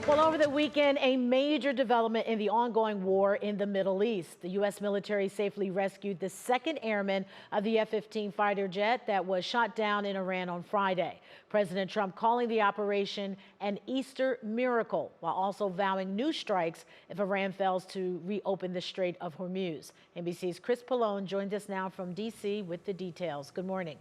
Well, over the weekend, a major development in the ongoing war in the Middle East. The U.S. military safely rescued the second airman of the F-15 fighter jet that was shot down in Iran on Friday. President Trump calling the operation an Easter miracle, while also vowing new strikes if Iran fails to reopen the Strait of Hormuz. NBC's Chris Pallone joins us now from D.C. with the details. Good morning.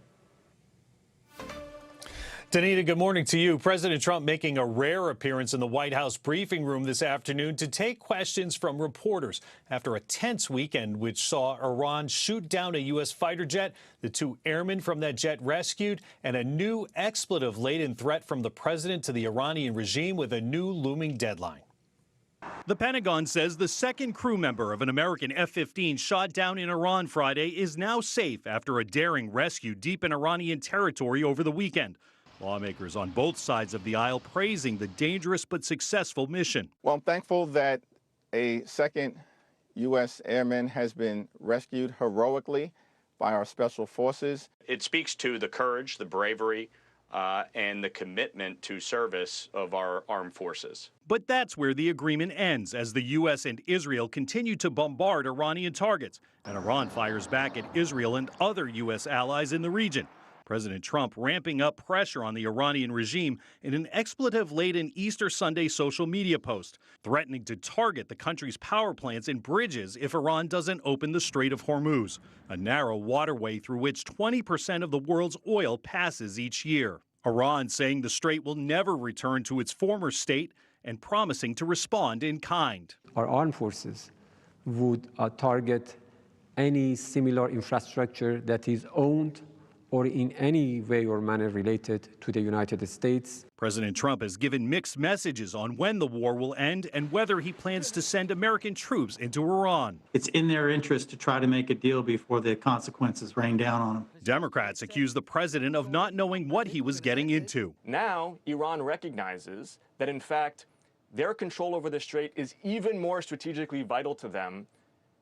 Danita, good morning to you. President Trump making a rare appearance in the White House briefing room this afternoon to take questions from reporters after a tense weekend which saw Iran shoot down a U.S. fighter jet, the two airmen from that jet rescued, and a new expletive-laden threat from the president to the Iranian regime with a new looming deadline. The Pentagon says the second crew member of an American F-15 shot down in Iran Friday is now safe after a daring rescue deep in Iranian territory over the weekend. Lawmakers on both sides of the aisle praising the dangerous but successful mission. Well, I'm thankful that a second U.S. airman has been rescued heroically by our special forces. It speaks to the courage, the bravery, and the commitment to service of our armed forces. But that's where the agreement ends, as the U.S. and Israel continue to bombard Iranian targets, and Iran fires back at Israel and other U.S. allies in the region. President Trump ramping up pressure on the Iranian regime in an expletive-laden Easter Sunday social media post, threatening to target the country's power plants and bridges if Iran doesn't open the Strait of Hormuz, a narrow waterway through which 20% of the world's oil passes each year. Iran saying the strait will never return to its former state and promising to respond in kind. Our armed forces would target any similar infrastructure that is owned or in any way or manner related to the United States. President Trump has given mixed messages on when the war will end and whether he plans to send American troops into Iran. It's in their interest to try to make a deal before the consequences rain down on them. Democrats accuse the president of not knowing what he was getting into. Now, Iran recognizes that, in fact, their control over the strait is even more strategically vital to them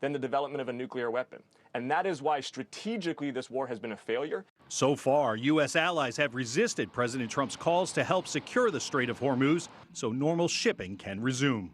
than the development of a nuclear weapon. And that is why strategically this war has been a failure. So far, U.S. allies have resisted President Trump's calls to help secure the Strait of Hormuz so normal shipping can resume.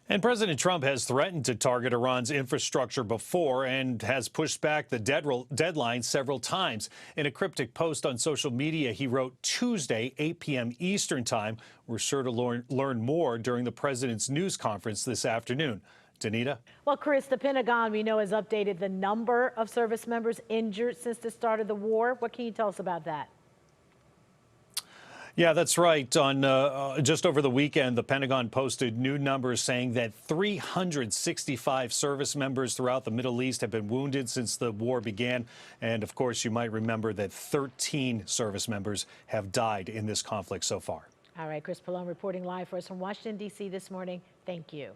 And President Trump has threatened to target Iran's infrastructure before and has pushed back the deadline several times. In a cryptic post on social media, he wrote Tuesday, 8 p.m. Eastern Time. We're sure to learn more during the president's news conference this afternoon. Danita? Well, Chris, the Pentagon, we know, has updated the number of service members injured since the start of the war. What can you tell us about that? Yeah, that's right. On just over the weekend, the Pentagon posted new numbers saying that 365 service members throughout the Middle East have been wounded since the war began. And of course, you might remember that 13 service members have died in this conflict so far. All right, Chris Pallone reporting live for us from Washington, D.C. this morning. Thank you.